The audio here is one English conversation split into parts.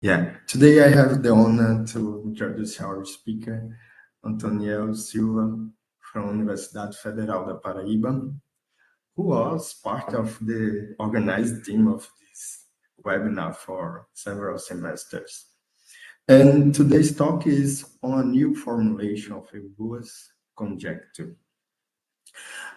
Today I have the honor to introduce our speaker, Otoniel Silva from Universidade Federal da Paraíba, who was part of the organized team of this webinar for several semesters. And today's talk is on a new formulation of a Ruas conjecture.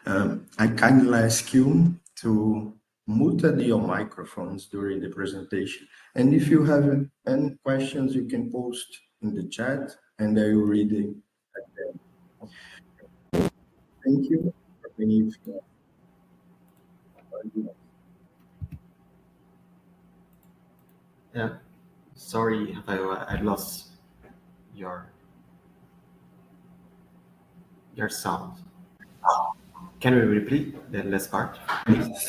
I kindly ask you to mute your microphones during the presentation. And if you have any questions, you can post in the chat and I will read it at the end. Thank you for being here. Yeah, sorry, I lost your sound. Can we repeat the last part?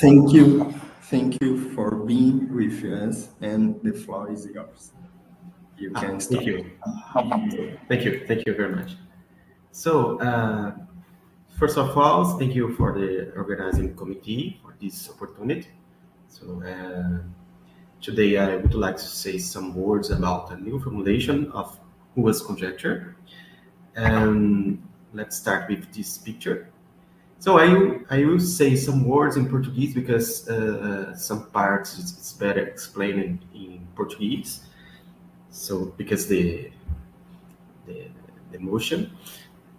Thank you. Thank you for being with us, and the floor is yours. You can start. Thank you very much. So, first of all, thank you for the organizing committee for this opportunity. So, today I would like to say some words about a new formulation of Ruas Conjecture. And let's start with this picture. So I will say some words in Portuguese because some parts it's better explained in Portuguese. So because the motion,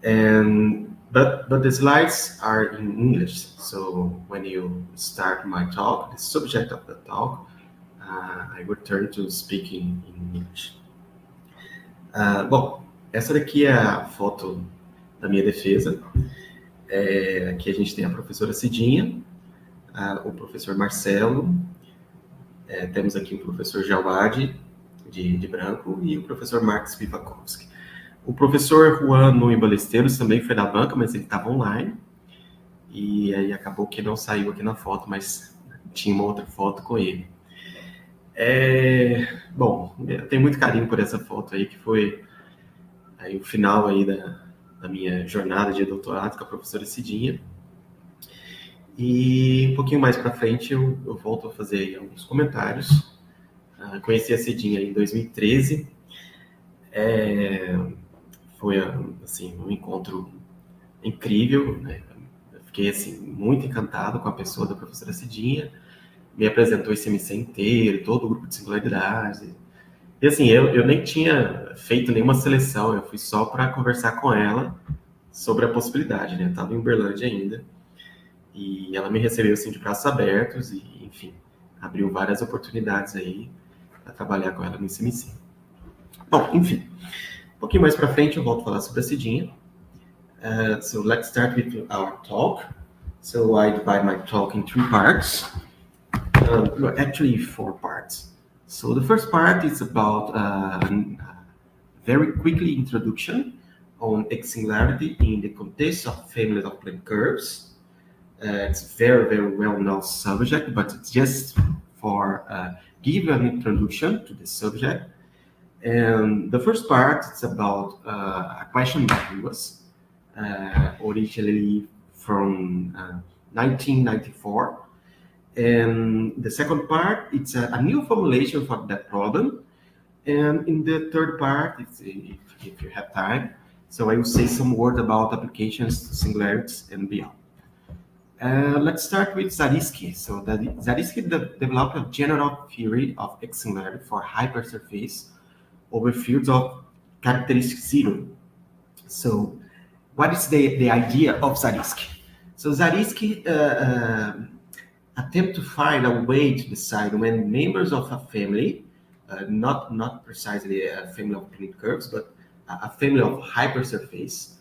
and but the slides are in English. So when you start my talk, the subject of the talk, I will turn to speaking in English. Bom, essa daqui é a foto da minha defesa. Aqui a gente tem a professora Cidinha, o professor Marcelo, temos aqui o professor Jawad, de branco, e o professor Marcos Pivakovski. O professor Juan Nui Balesteiros também foi da banca, mas ele estava online, e aí acabou que não saiu aqui na foto, mas tinha uma outra foto com ele. Bom, eu tenho muito carinho por essa foto aí, que foi aí o final aí da minha jornada de doutorado com a professora Cidinha. E um pouquinho mais para frente eu volto a fazer aí alguns comentários. Conheci a Cidinha em 2013. Foi assim, um encontro incrível, né? Eu fiquei assim, muito encantado com a pessoa da professora Cidinha. Me apresentou esse IMC inteiro, todo o grupo de singularidades. E assim, eu nem tinha feito nenhuma seleção, eu fui só para conversar com ela sobre a possibilidade, né? Eu estava em Uberlândia ainda, e ela me recebeu assim de braços abertos e, enfim, abriu várias oportunidades aí para trabalhar com ela no ICMC. Bom, enfim, um pouquinho mais para frente eu volto a falar sobre a Cidinha. So let's start with our talk. So I divide my talk in three parts. Actually, 4 parts. So the first part is about very quickly introduction on X-singularity in the context of families of plane curves. It's a very, very well-known subject, but it's just for give an introduction to the subject. And the first part is about a question by Ruas, originally from 1994. And the second part, it's a new formulation for that problem. And in the third part, if you have time, so I will say some words about applications to singularities and beyond. Let's start with Zariski. So Zariski developed a general theory of X-singularity for hypersurface over fields of characteristic zero. So what is the idea of Zariski? So Zariski attempt to find a way to decide when members of a family, not precisely a family of plane curves, but a family of hypersurface,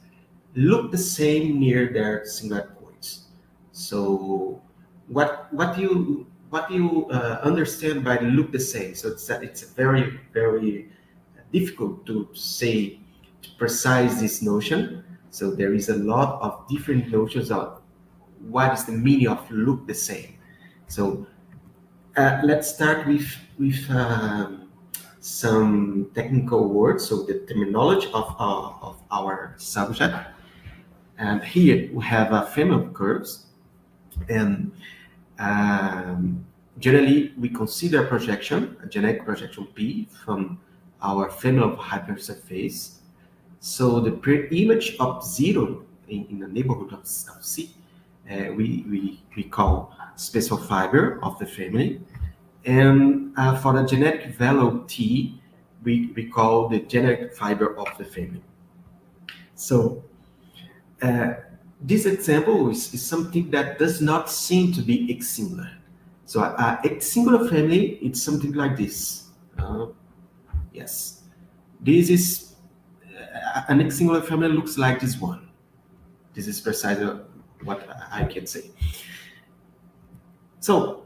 look the same near their singular points. So what you understand by look the same? So it's very, very difficult to say, to precise this notion. So there is a lot of different notions of what is the meaning of look the same. So let's start with some technical words. So the terminology of our subject. And here we have a family of curves, and generally, we consider a generic projection P from our family of hypersurface. So the pre-image of 0 in the neighborhood of C, we call spatial fiber of the family. And for the generic value T, we call the generic fiber of the family. So this example is something that does not seem to be X-singular. So a X-singular family, it's something like this. Yes, this is an X-singular family looks like this one. This is precisely what I can say. So,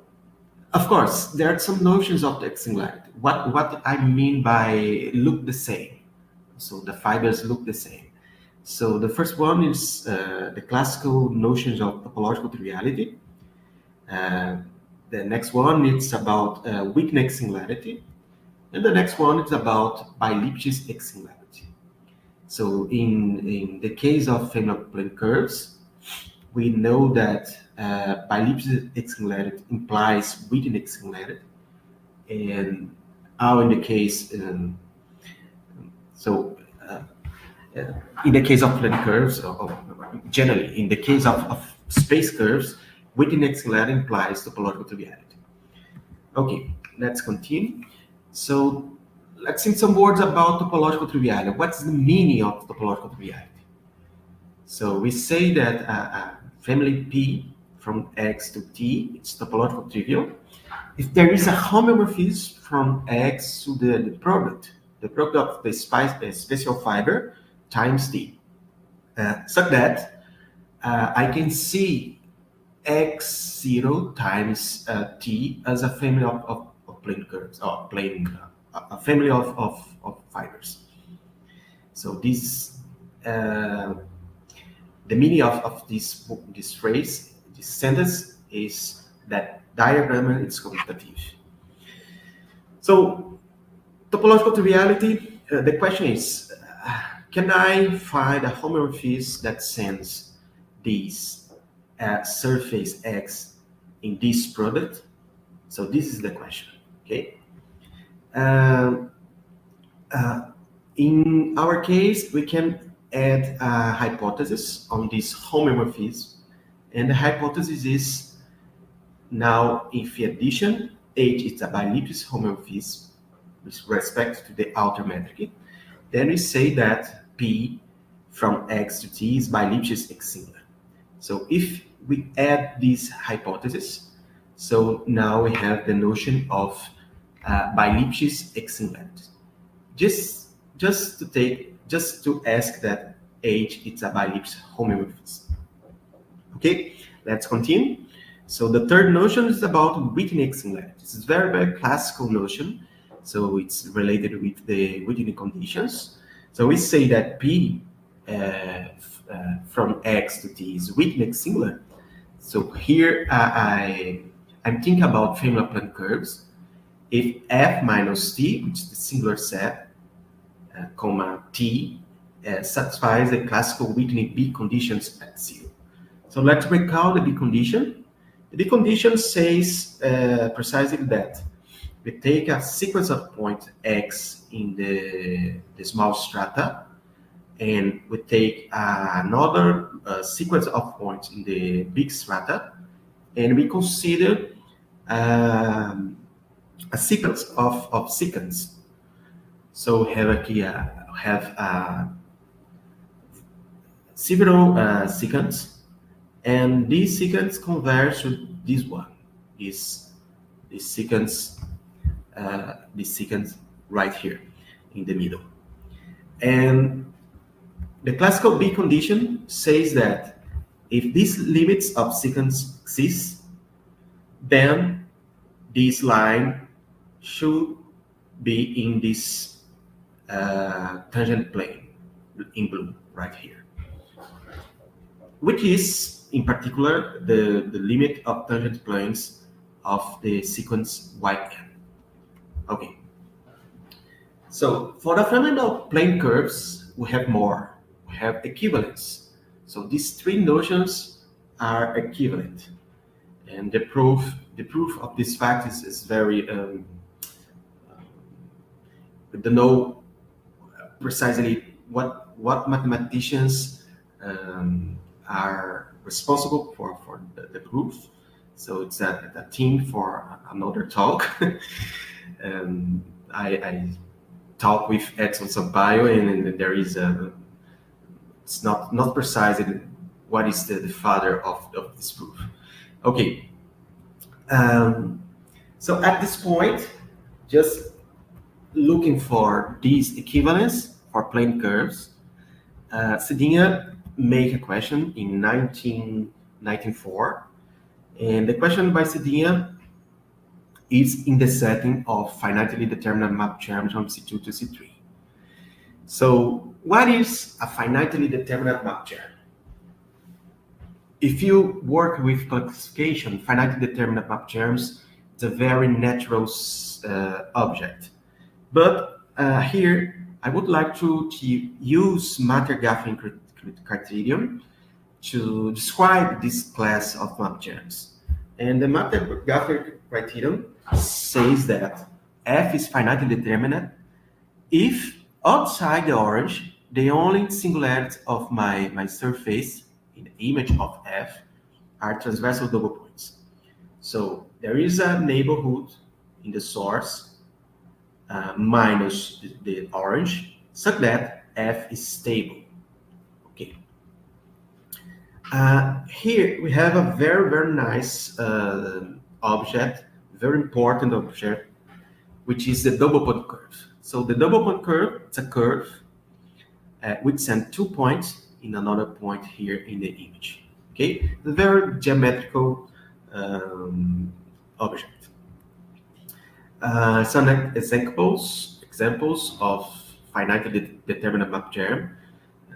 of course, there are some notions of the X-singularity. What I mean by look the same. So the fibers look the same. So the first one is the classical notions of topological triviality. The next one is about weak X-singularity. And the next one is about bi-Lipschitz X-singularity. So in the case of family of plane curves, we know that bi-Lipschitz X-singularity implies weak X-singularity. And now in the case, in the case of plane curves, or generally in the case of space curves, within X-singularity implies topological triviality. Okay, let's continue. So let's see some words about topological triviality. What's the meaning of topological triviality? So we say that family P from X to T, it's topological trivial if there is a homomorphism from X to the product of the spatial fiber times T, such that I can see X0 times T as a family of plane curves, or a family of fibers. So this the meaning of this phrase, this sentence, is that diagram is commutative. So topological triviality, the question is, can I find a homomorphism that sends this surface X in this product? So this is the question, okay? In our case, we can add a hypothesis on this homomorphism, and the hypothesis is now if addition H is a bi-Lipschitz homomorphism with respect to the outer metric, then we say that P from X to T is bi-Lipschitz X-singular. So if we add this hypothesis, so now we have the notion of bi-Lipschitz X-singularity. Just to ask that H is a bi-Lipschitz homomorphism. Okay, let's continue. So the third notion is about Whitney X-singularity. This is very, very classical notion. So it's related with the Whitney conditions. So we say that P from X to T is Whitney X-singular. So here I'm thinking about family of plane curves. If F minus T, which is the singular set, comma T, satisfies the classical Whitney B conditions at 0. So let's recall the B condition. The B condition says precisely that we take a sequence of points X in the small strata, and we take another sequence of points in the big strata, and we consider a sequence of sequence. So we have here several sequence, and this sequence converges to this one, this sequence right here in the middle. And the classical B condition says that if these limits of sequence exist, then this line should be in this tangent plane in blue right here, which is in particular the limit of tangent planes of the sequence Yn. Okay. So for the fundamental plane curves, we have more. We have equivalence. So these three notions are equivalent. And the proof the proof of this fact is very, we don't know precisely what mathematicians are responsible for the proof. So it's a theme for another talk. I talk with Edson Sampaio, and there is it's not precisely what is the father of this proof. Okay. So at this point, just looking for these equivalence for plane curves, Cedinha made a question in 1994, and the question by Cedinha is in the setting of finitely determinate map terms from C2 to C3. So what is a finitely determinate map term? If you work with classification, finitely determinate map terms, it's a very natural object. But here, I would like to use Matter-Gaffin criterion to describe this class of map terms. And the Matter-Gaffin criterion says that F is finitely determinate if outside the orange, the only singularities of my surface in the image of F are transversal double points. So there is a neighborhood in the source minus the orange, such that F is stable. Okay. Here we have a very, very nice object, very important object, which is the double point curve. So the double point curve, it's a curve which sends 2 points in another point here in the image. Okay, the very geometrical object. Some examples of finitely determinate map term.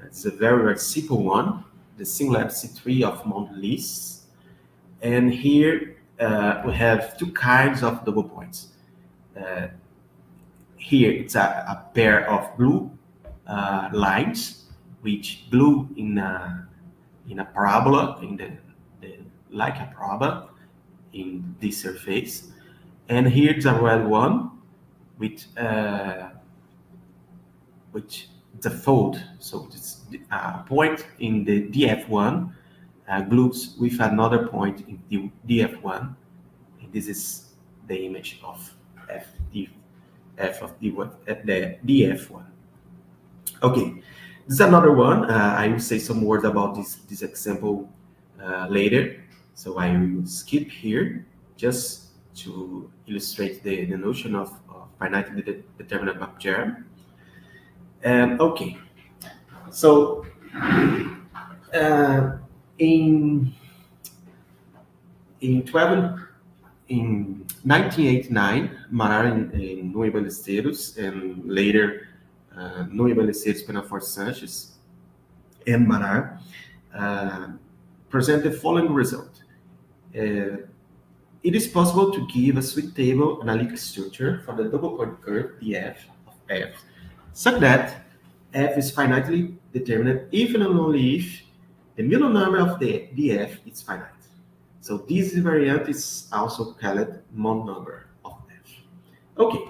It's a very, very simple one, the singularity C3 of Mondelis. And here we have two kinds of double points. Here it's a pair of blue lines, which blue in a parabola, like a parabola in this surface. And here it's a red one, which it's a fold. So it's a point in the DF1 glues with another point in the DF1. And this is the image of the DF1. Okay, this is another one. I will say some words about this example later. So I will skip here just to illustrate the notion of finitely determinate map term. Okay, so in 1989, Marar in Nueva Balesteros, and later Nueva Balesteros, Penaforte Sanchez, and Marar present the following result. It is possible to give a suitable analytic structure for the double point curve df of f, such that f is finitely determinate if and only if the middle number of the df is finite. So this variant is also called Mond number of f. Okay.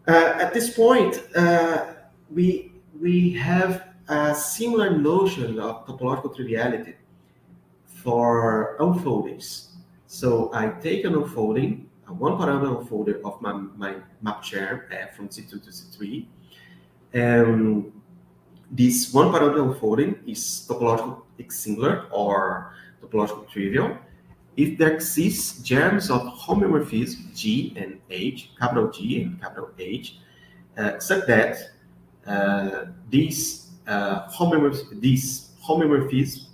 At this point, we have a similar notion of topological triviality for unfoldings. So I take an unfolding, a one-parameter unfolder of my map term F from C2 to C3, and this one-parameter unfolding is topological singular or topological trivial if there exists germs of homomorphism G and H, capital G and capital H, such that these homomorphisms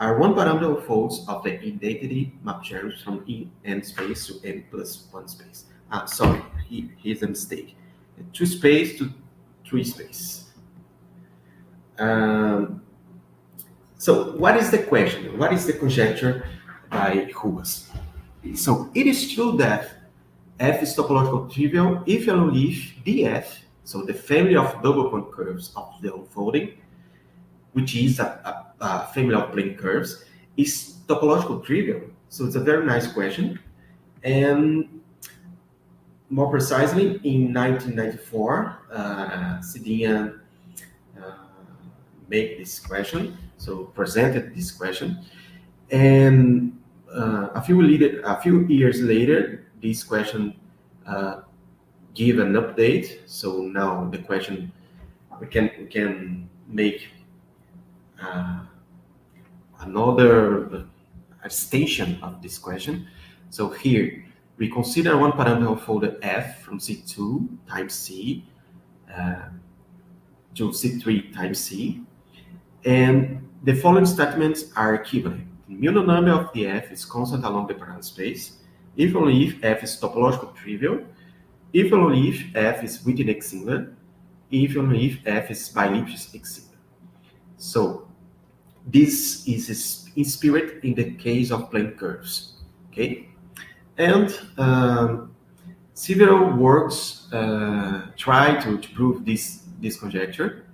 are one-parameter folds of the identity map terms from n space to n plus 1 space. Sorry, here's a mistake. 2 space to 3 space. So what is the question? What is the conjecture by Ruas? So it is true that F is topological trivial if and only if dF, so the family of double point curves of the unfolding, which is a family of plane curves, Is topological trivial? So it's a very nice question. And more precisely, in 1994, Cidinha made this question, so presented this question. And a few years later, this question give an update. So now the question, we can make another extension of this question. So here we consider one parameter folder F from C2 times C to C3 times C, and the following statements are equivalent. The Miller number of the F is constant along the parameter space, if only if F is topological trivial, if only if F is Witten X-singular, if only if F is bi-Lipschitz X-singular. So this is in spirit in the case of plane curves, okay? And several works try to prove this conjecture.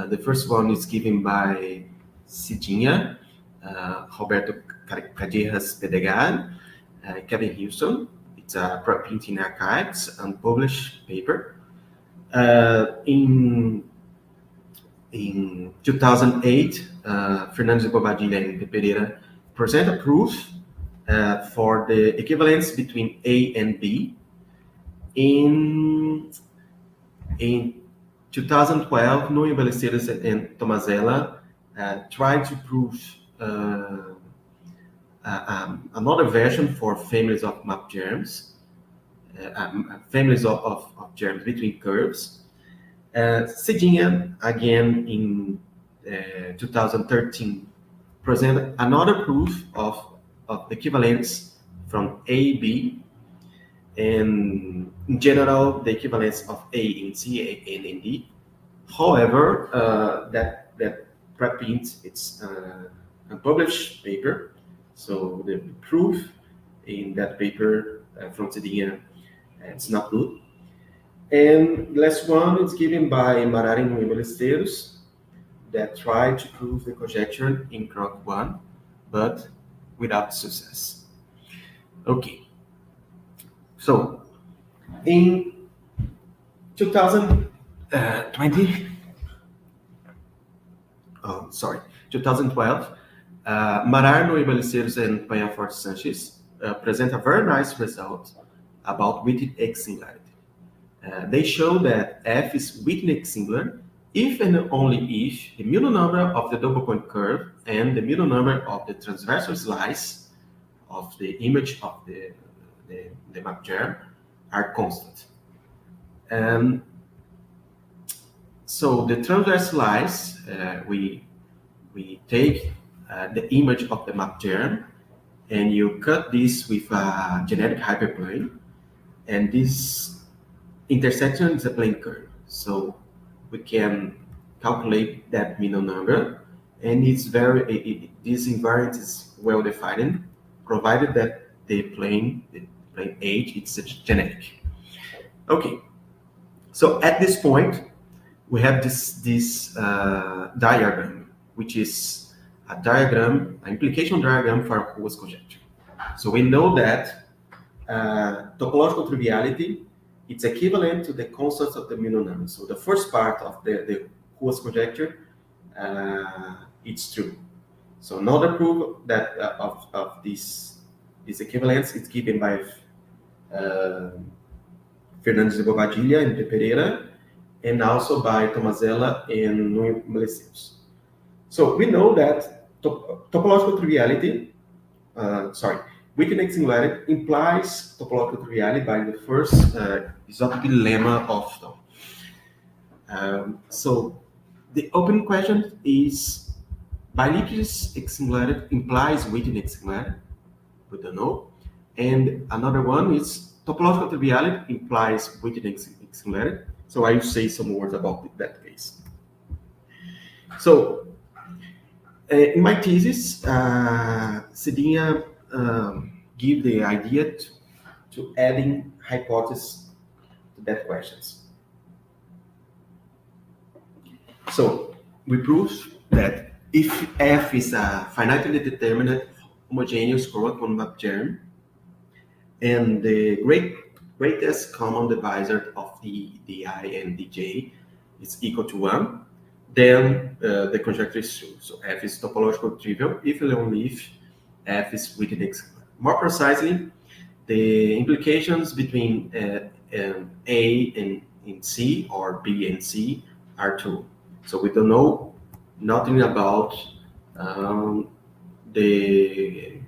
The first one is given by Cidinha, Roberto Cadejas Pedregal, Kevin Houston. It's a preprint in Archives and published paper. In 2008, Fernandes de Bobadilla and Pereira present a proof for the equivalence between A and B. In 2012, Nuno Ballesteros and Tomazella tried to prove another version for families of map germs, families of germs between curves. Cidinha, again in 2013, presented another proof of the equivalence from A, B, and in general, the equivalence of A in C, A in D. However, that preprint, it's a published paper, so the proof in that paper from Cidinha, it's not good. And the last one is given by Marari and Ballesteros that tried to prove the conjecture in Croc 1, but without success. Okay. So, in 2012, Marari, Ballesteros, and Peñafort Sanchez present a very nice result about Witten X-singularity. They show that F is Witten X-singular if and only if the middle number of the double point curve and the middle number of the transversal slice of the image of the map germ are constant. So the transverse slice, we take the image of the map germ and you cut this with a genetic hyperplane, and this intersection is a plane curve. So we can calculate that middle number, and it's this invariant is well defined, provided that the plane H is genetic. Okay, so at this point we have this diagram, which is a diagram, an implication diagram for Ruas conjecture. So we know that topological triviality, it's equivalent to the constants of the middle number. So the first part of the Ruas conjecture, it's true. So another proof that of this equivalence is given by Fernandes de Bobadilla and Pereira, and also by Tomazella and Nuno Ballesteros. So we know that topological triviality, Witten X-singularity implies topological triviality by the first isotopy lemma of them. So the open question is, bi-Lipschitz X-singularity implies Witten X-singularity? We don't know. And another one is topological triviality implies Witten X-singularity. So I will say some words about that case. So in my thesis, Cidinha give the idea to adding hypotheses to that questions. So we prove that if F is a finitely determinate homogeneous rank-1 map germ, and the greatest common divisor of the I and the j is equal to 1, then the conjecture is true. So F is topological trivial if and only if F is within X. More precisely, the implications between A and C or B and C are true. So we don't know nothing about the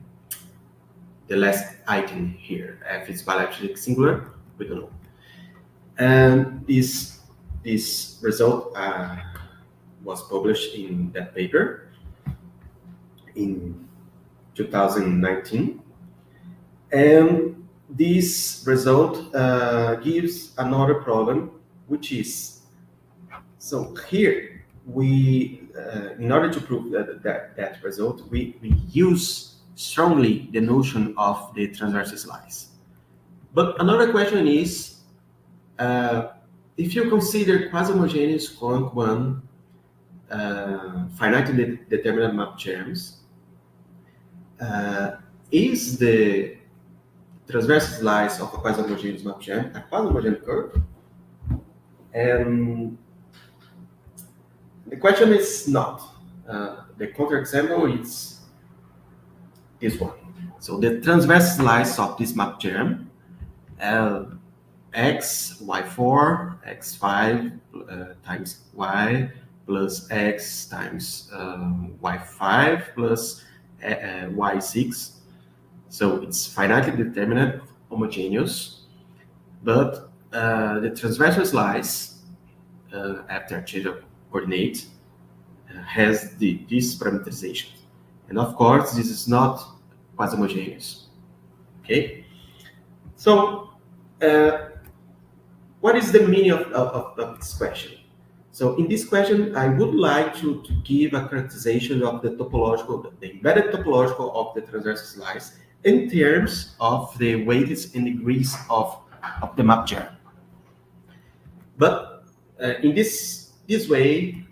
last item here. F is bilateral singular, we don't know. And this result was published in that paper in 2019. And this result gives another problem, which is, so here we, in order to prove that result, we use strongly the notion of the transversal slice. But another question is, if you consider quasi-homogeneous rank 1 finitely determinate map germs, is the transversal slice of a quasi-homogeneous map germ a quasi-homogeneous curve? And the question is not. The counterexample is this one. So the transversal slice of this map germ, x, y4, x5 times y plus x times y5 plus y6. So it's finitely determinate, homogeneous, but the transversal slice after change of coordinate has this parameterization. And of course, this is not quasi-homogeneous. Okay? So, what is the meaning of this question? So in this question, I would like to give a characterization of the topological, the embedded topological of the transversal slice in terms of the weights and degrees of the map germ. But in this way,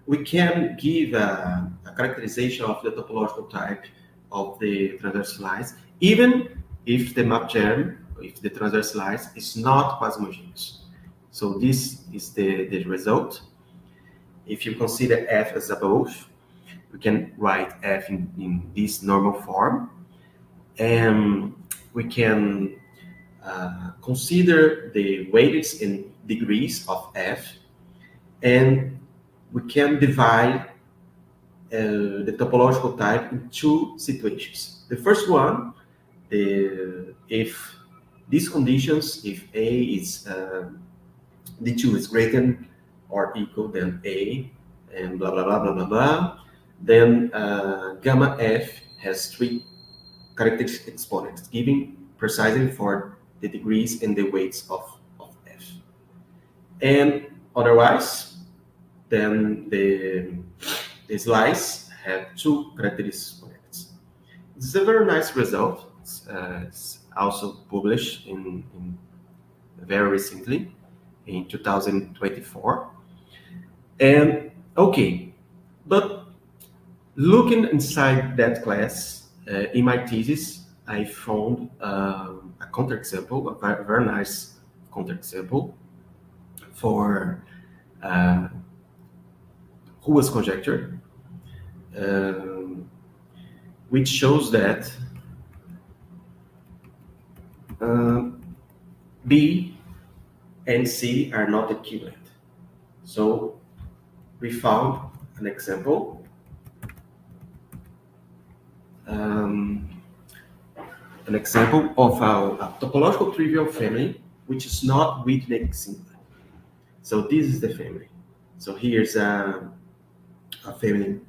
we can give a characterization of the topological type of the transversal slice, even if the map germ, if the transversal slice is not quasi-homogeneous. So this is the result. If you consider F as above, we can write F in this normal form, and we can consider the weights and degrees of F, and we can divide the topological type in two situations. The first one, if these conditions, if A is D2 is greater or equal than A, and blah, blah, blah, blah, blah, blah, then gamma F has three characteristic exponents, giving precisely for the degrees and the weights of F. And otherwise, then the slice have two characteristic exponents. This is a very nice result. It's also published in very recently, in 2024. And okay, but looking inside that class, in my thesis, I found a counterexample, a very nice counterexample for Ruas conjecture, which shows that B and C are not equivalent. So we found an example. An example of a topological trivial family which is not Witten singular. So this is the family. So here's a family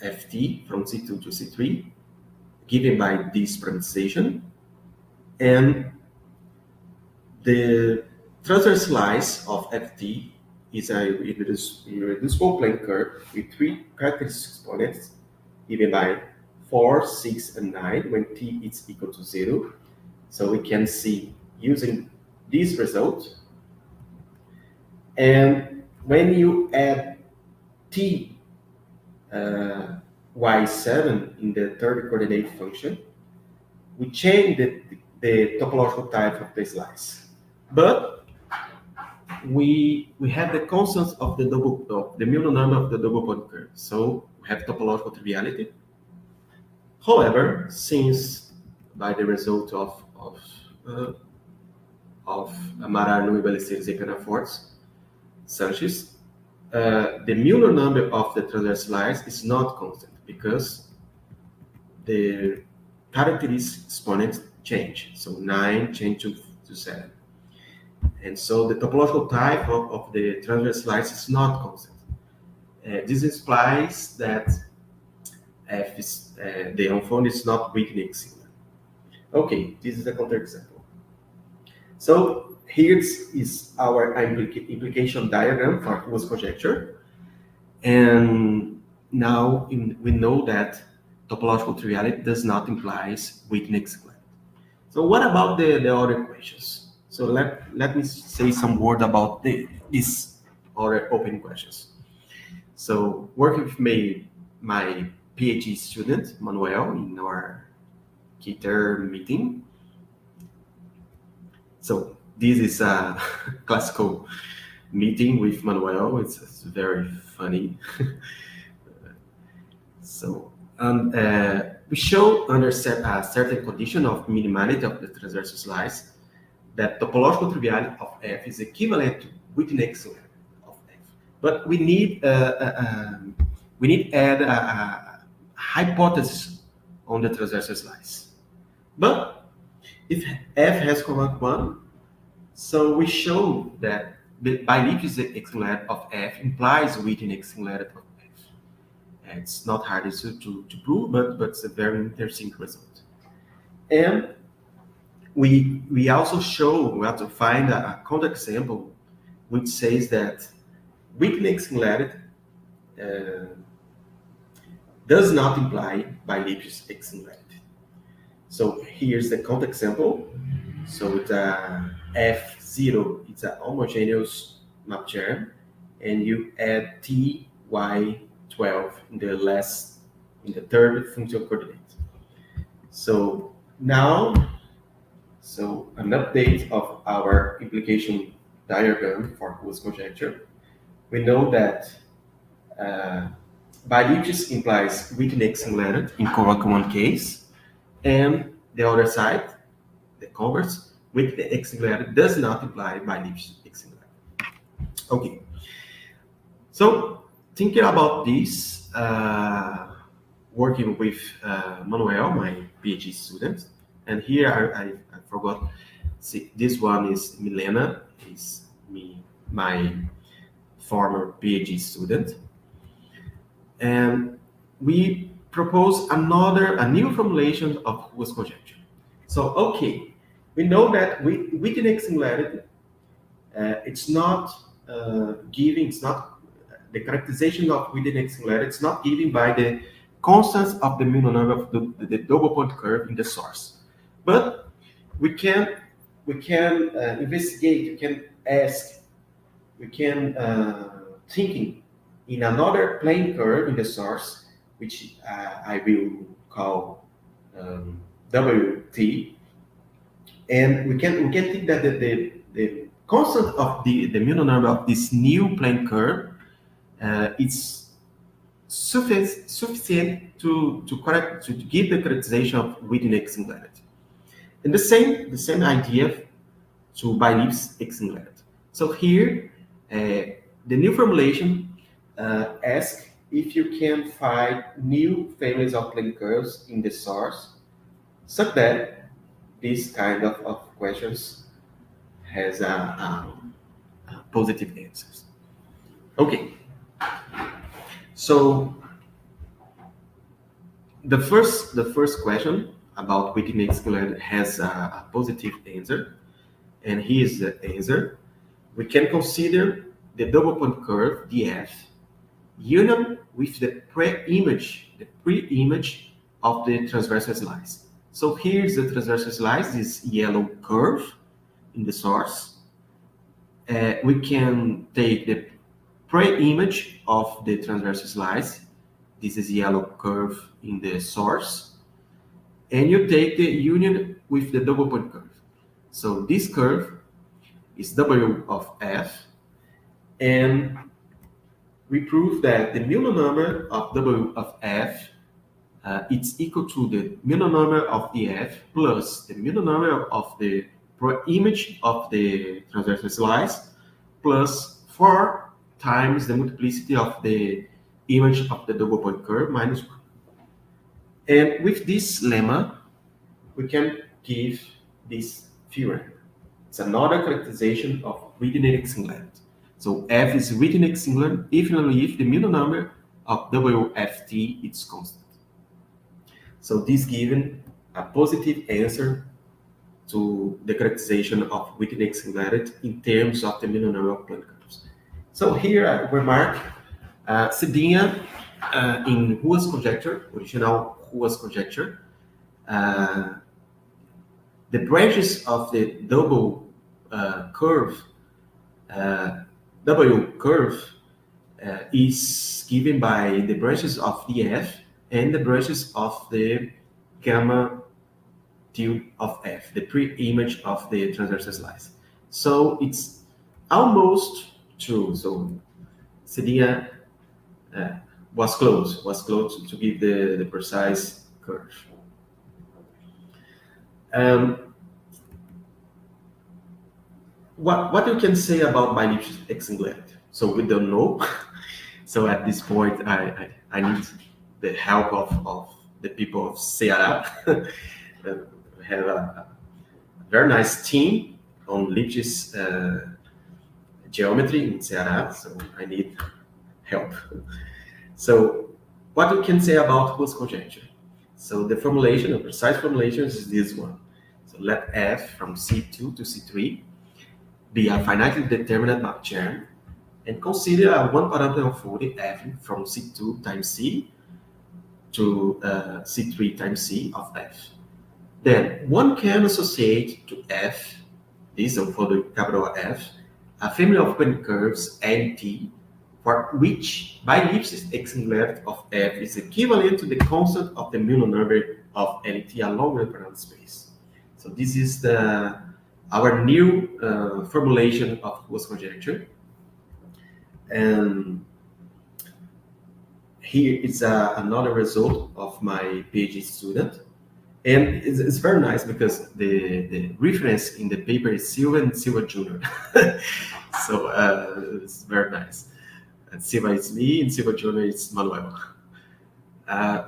Ft from C2 to C3 given by this parameterization, and the transverse slice of Ft is a irreducible plane curve with three characteristic exponents given by 4, 6, and 9 when t is equal to 0. So we can see using this result. And when you add t y7 in the third coordinate function, we change the topological type of the slice. But we have the constants of the Milnor number of the double point curve. So we have topological triviality. However, since by the result of Amaral, Nui, Ballesteros, and Canafortes, Sanchez, the Milnor number of the transverse slice is not constant because the characteristic exponent change. So 9 change to 7. And so the topological type of the transverse slice is not constant. This implies that F is, the unfold is not weak-Nick singular. Okay, this is a counterexample. So here is our implication diagram for Ruas conjecture. And now we know that topological triviality does not imply weak-Nick singularity. So what about the other equations? So let me say some word about these other open questions. So working with my PhD student, Manuel, in our key-term meeting. So this is a classical meeting with Manuel. It's very funny. So we show under a certain condition of minimality of the transversal slice that topological triviality of F is equivalent to weak-Nick singularity of F. But we need add a hypothesis on the transversal slice. But if F has command 1, so we show that the bi-Lipschitz singularity of F implies weak-Nick singularity of F. It's not hard to prove, but it's a very interesting result. And we also show, we have to find a counterexample which says that weak-Nick singularity does not imply bi-Lipschitz singularity. So here's the counterexample. So it's F0, it's a homogeneous map germ, and you add Ty12 in the third function coordinate. So now, an update of our implication diagram for Ruas conjecture. We know that bi-Lipschitz implies weak-Nick singularity in one case, and the other side, the converse, weak-Nick singularity does not imply bi-Lipschitz singularity. Okay. So thinking about this, working with Manuel, my PhD student, and here I forgot. See, this one is Milena, is my former PhD student, and we propose a new formulation of Ruas conjecture. So okay, we know that weak-Nick singularity, it's not given. It's not the characterization of weak-Nick singularity. It's not given by the constants of the Milnor number of the double point curve in the source, but we can investigate. We can ask. We can thinking in another plane curve in the source, which I will call WT, and we can think that the constant of the Milnor number of this new plane curve is sufficient to give the characterization of weak-Nick singularity, and the same idea to bi-Lipschitz singularity. So here, the new formulation asks if you can find new families of plane curves in the source, such that this kind of questions has a positive answers. Okay. So the first question about weak-Nick singularity has a positive answer, and here's the answer. We can consider the double point curve df union with the pre-image of the transversal slice. So here's the transversal slice, this yellow curve in the source. We can take the pre-image of the transversal slice this is yellow curve in the source, and you take the union with the double point curve. So this curve is W of F, and we prove that the Miller number of W of F it's equal to the Miller number of EF plus the Miller number of the image of the transversal slice plus 4 times the multiplicity of the image of the double point curve minus 1. And with this lemma, we can give this theorem. It's another characterization of Riedenich singularity. So F is Riedenich singular if and only if the Miller number of WFT is constant. So this given a positive answer to the characterization of Riedenich singularity in terms of the Miller number of point curves. So here I remark Cedinha in Ruas Conjecture, original Ruas Conjecture. The branches of the double curve, W curve, is given by the branches of EF and the branches of the gamma tilde of F, the pre-image of the transversal slice. So it's almost true. So Cedinha was close to give the precise curve. What you can say about my Lipschitz singularity? So we don't know. So at this point, I need the help of the people of Ceará. We have a very nice team on Lipschitz geometry in Ceará, so I need help. So what you can say about Ruas conjecture? So the formulation, the precise formulation is this one. So let F from C2 to C3 be a finitely determinate map germ, and consider a one-parameter unfolding F from C2 times C to C3 times C of F. Then one can associate to F, this unfolded capital F, a family of point curves NT, for which by Lipschitz singularity of F is equivalent to the constant of the Miller number of NT along the parameter space. So this is our new formulation of Ruas conjecture. And here is another result of my PhD student. And it's very nice because the reference in the paper is Silva and Silva Jr. So it's very nice. And Silva is me and Silva Jr. is Manuel.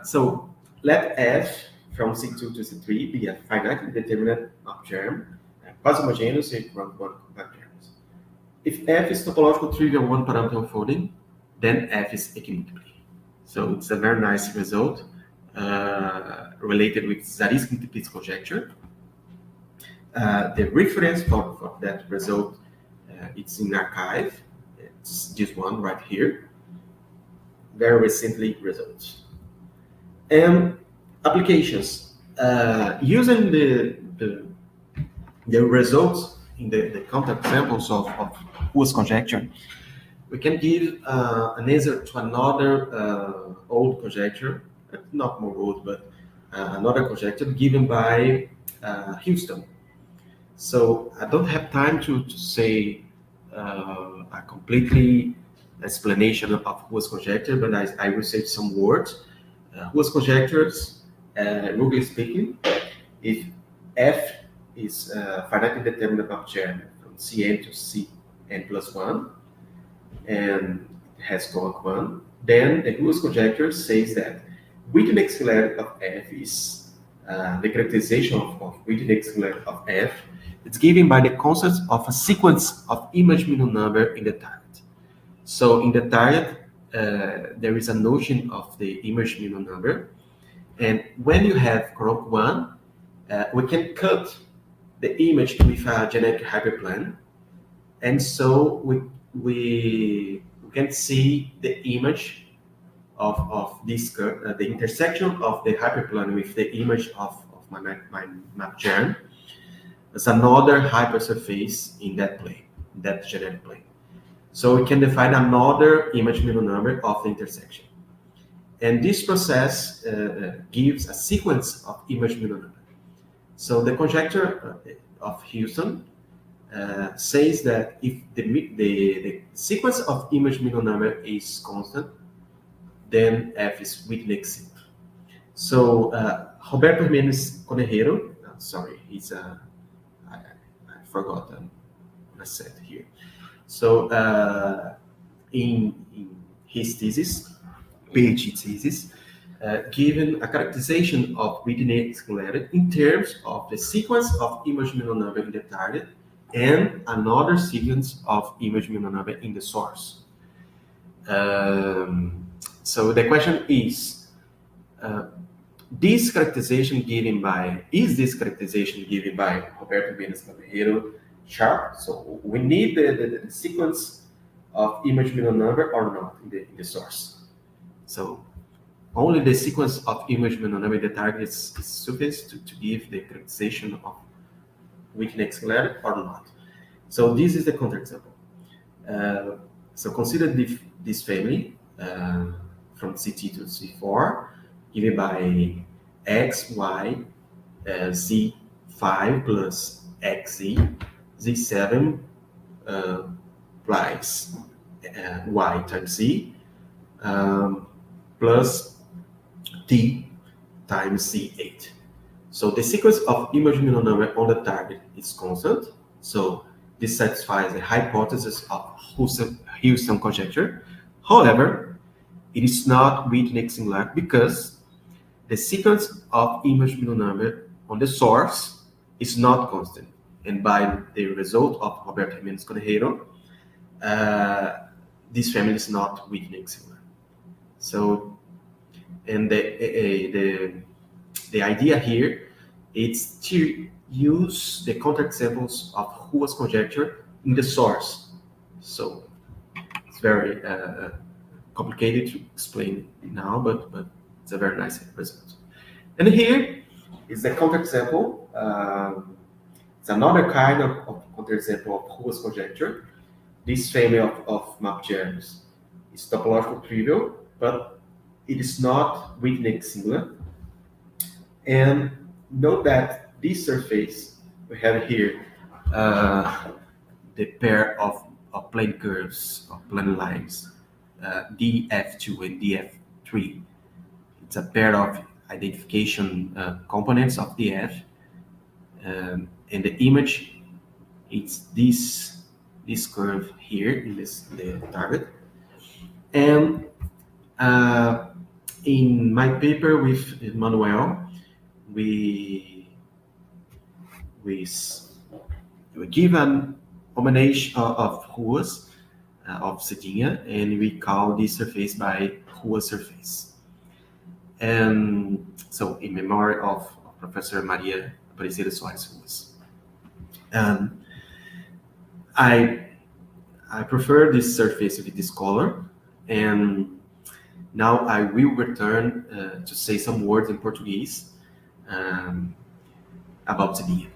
So let F from C2 to C3 be a finitely determinate map germ, quasi-homogeneous and one compact germs. If F is topological trivial one parameter unfolding, then F is equimultiply. So it's a very nice result related with Zariski-Lipschitz conjecture. The reference for that result it's in archive. It's this one right here. Very recently results. And applications. Using the results in the contact samples of Ruas conjecture, we can give an answer to another old conjecture, not more old, but another conjecture given by Houston. So I don't have time to say a completely explanation of Ruas conjecture, but I will say some words. Ruas conjectures, rugally speaking, if F is finitely determinate map germ from Cn to Cn plus 1, and it has Cohen 1, then the Ruas conjecture says that Riedenich singularity of F is the characterization of Riedenich singularity of F. It's given by the concept of a sequence of image minimum number in the target. So in the target, there is a notion of the image minimum number, and when you have Cohen 1, we can cut the image with a generic hyperplane, and so we can see the image of this curve, the intersection of the hyperplane with the image of my map germ as another hypersurface in that plane, that generic plane. So we can define another image minimum number of the intersection. And this process gives a sequence of image minor number. So the conjecture of Houston says that if the sequence of image minor number is constant, then F is weak singular. So Roberto Jimenez Conejero, sorry, he's I forgot what I said here. So in his thesis, PhD thesis, given a characterization of weak singularity in terms of the sequence of image minor number in the target and another sequence of image minor number in the source. So the question is, is this characterization given by Roberto Jimenez Conejero sharp? So we need the sequence of image minor number or not in the source. So only the sequence of image minor number in the target is sufficient to give the characterization of weak singularity or not. So this is the counterexample. So consider this family from CT to C4 given by x, y, z5 plus xz, z7 plus y times z plus t times z8. So the sequence of image minor number on the target is constant. So this satisfies the hypothesis of Houston conjecture. However, it is not weak singular because the sequence of image minor number on the source is not constant. And by the result of Roberto Jimenez Conejero, this family is not weak singular. So, and the idea here is to use the counterexamples of Ruas conjecture in the source. So it's very complicated to explain now, but it's a very nice result. And here is the counterexample. It's another kind of counterexample of Ruas conjecture. This family of map gems is topological trivial, but it is not weak singular. And note that this surface we have here, the pair of plane curves, of plane lines, df2 and df3. It's a pair of identification components of df, and the image, it's this curve here in the target. And in my paper with Manuel, we give an homage of Ruas, of Cedinha, and we call this surface by Ruas surface. And so in memory of Professor Maria Aparecida Soares Ruas. I prefer this surface with this color, and now I will return to say some words in Portuguese about Cedinha.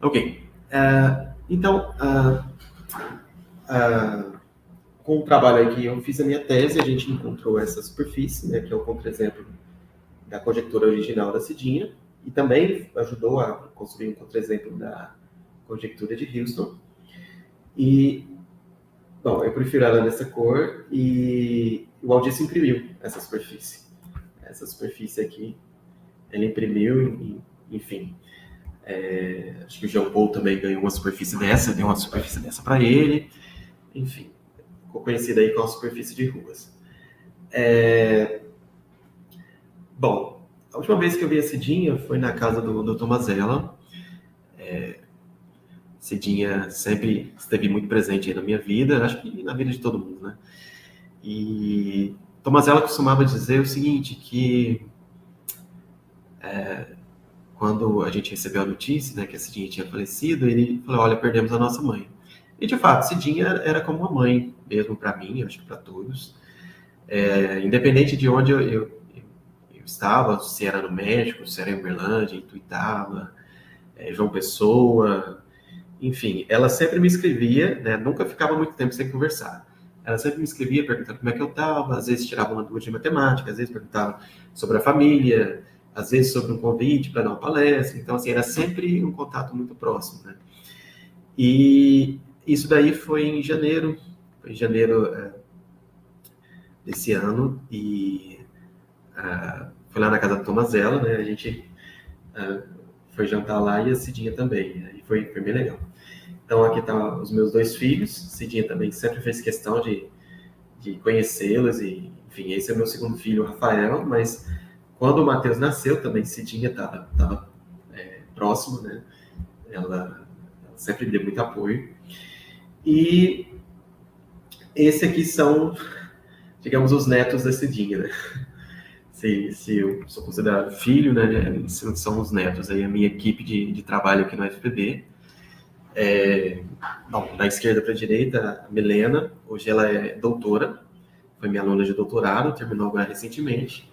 Ok, então, com o trabalho aqui, eu fiz a minha tese, a gente encontrou essa superfície, né, que é o contra-exemplo da conjectura original da Cedinha, e também ajudou a construir um contra-exemplo da conjectura de Houston. E, bom, eu prefiro ela nessa cor, e o Aldice imprimiu essa superfície. Essa superfície aqui, ele imprimiu, enfim. Acho que o Jean Paul também ganhou uma superfície dessa, deu uma superfície dessa para ele. Enfim, ficou conhecido aí com a superfície de Ruas. Bom, a última vez que eu vi a Cedinha foi na casa do Tomazella. Cedinha sempre esteve muito presente aí na minha vida, acho que na vida de todo mundo, né? E Tomazella costumava dizer o seguinte, que quando a gente recebeu a notícia, né, que a Cedinha tinha falecido, ele falou, olha, perdemos a nossa mãe. E, de fato, Cedinha era como uma mãe, mesmo para mim, acho que para todos. Independente de onde eu estava, se era no México, se era em Uberlândia, em Ituiutaba, João Pessoa, enfim, ela sempre me escrevia, né, nunca ficava muito tempo sem conversar. ela sempre me escrevia perguntando como é que eu estava, às vezes tirava uma dúvida de matemática, às vezes perguntava sobre a família, às vezes sobre um convite para dar uma palestra. Então, assim, era sempre um contato muito próximo, né? E isso daí foi em janeiro desse ano, e foi lá na casa da Tomazella, né? A gente foi jantar lá e a Cidinha também, né? E foi bem legal. Então, aqui estão os meus 2 filhos. Cidinha também sempre fez questão de conhecê-los, e, enfim, esse é meu segundo filho, o Rafael, mas quando o Matheus nasceu também, Cidinha estava próximo, né? Ela sempre me deu muito apoio. E esse aqui são, digamos, os netos da Cidinha, né? Se eu sou considerado filho, né? São os netos, aí a minha equipe de trabalho aqui no UFPB. Bom, da esquerda para a direita, a Milena, hoje ela é doutora, foi minha aluna de doutorado, terminou agora recentemente,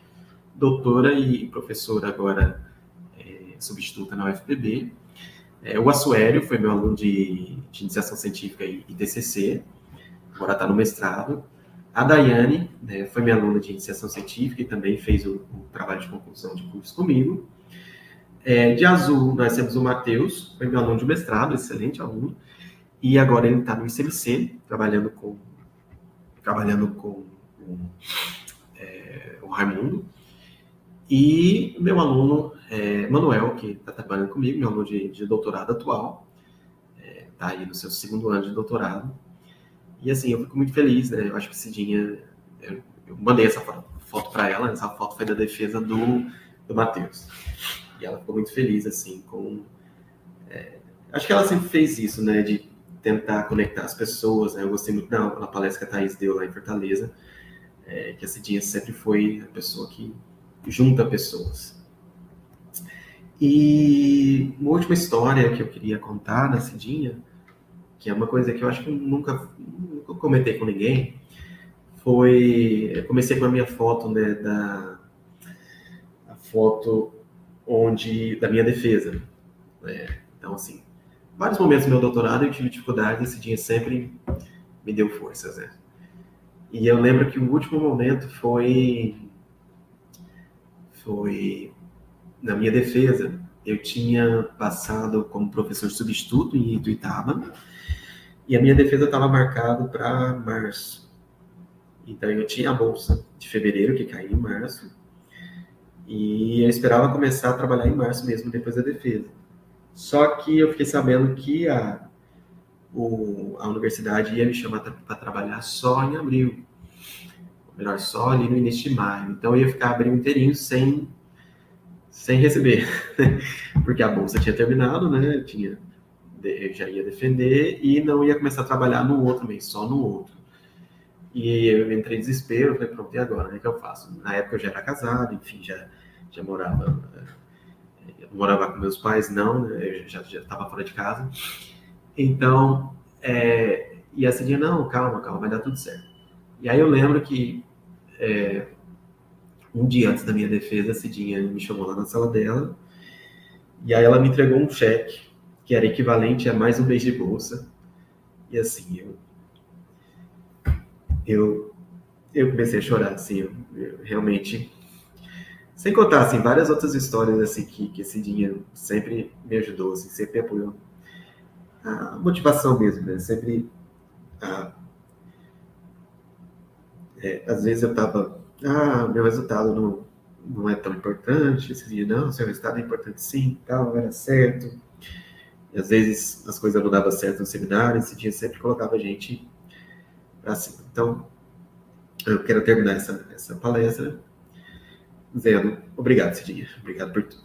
doutora e professora agora substituta na UFPB. O Assuério foi meu aluno de iniciação científica e TCC, agora está no mestrado. A Daiane, né, foi minha aluna de iniciação científica e também fez o trabalho de conclusão de curso comigo. De azul, nós temos o Matheus, foi meu aluno de mestrado, excelente aluno, e agora ele está no ICMC, trabalhando com o Raimundo. E meu aluno, Manuel, que está trabalhando comigo, meu aluno de doutorado atual, está aí no seu 2º ano de doutorado. E assim, eu fico muito feliz, né? Eu acho que Cidinha, eu mandei essa foto para ela, essa foto foi da defesa do Matheus. E ela ficou muito feliz, assim, acho que ela sempre fez isso, né? De tentar conectar as pessoas, né? Eu gostei muito da palestra que a Thaís deu lá em Fortaleza, que a Cidinha sempre foi a pessoa que junta pessoas. E uma última história que eu queria contar da Cidinha, que é uma coisa que eu acho que eu nunca comentei com ninguém, eu comecei com a minha foto, né, a foto da minha defesa, né? Então, assim, vários momentos do meu doutorado eu tive dificuldade, e esse dia sempre me deu forças, né? E eu lembro que o último momento foi na minha defesa. Eu tinha passado como professor substituto em Ituiutaba, e a minha defesa estava marcada para março. Então, eu tinha a bolsa de fevereiro, que caiu em março, e eu esperava começar a trabalhar em março mesmo, depois da defesa. Só que eu fiquei sabendo que a universidade ia me chamar para trabalhar só em abril. Ou melhor, só ali no início de maio. Então, eu ia ficar abril inteirinho sem receber. Porque a bolsa tinha terminado, né? Eu já ia defender e não ia começar a trabalhar no outro mês, só no outro. E eu entrei em desespero, falei, pronto, e agora? O que eu faço? Na época eu já era casado, enfim, já morava... Eu não morava com meus pais, não, né? Eu já estava fora de casa. Então, e a Cidinha, não, calma, vai dar tudo certo. E aí eu lembro que um dia antes da minha defesa, a Cidinha me chamou lá na sala dela, e aí ela me entregou um cheque, que era equivalente a mais um mês de bolsa. E assim, eu comecei a chorar, assim, eu realmente... Sem contar, assim, várias outras histórias, assim, que a Cidinha sempre me ajudou, assim, sempre apoiou. A motivação mesmo, né? Sempre... às vezes eu tava... meu resultado não é tão importante. Esse dia, não, seu resultado é importante sim, tal, era certo. E às vezes as coisas não davam certo no seminário, esse dia sempre colocava a gente pra cima. Então, eu quero terminar essa palestra dizendo obrigado, Cidinha. Obrigado por tudo.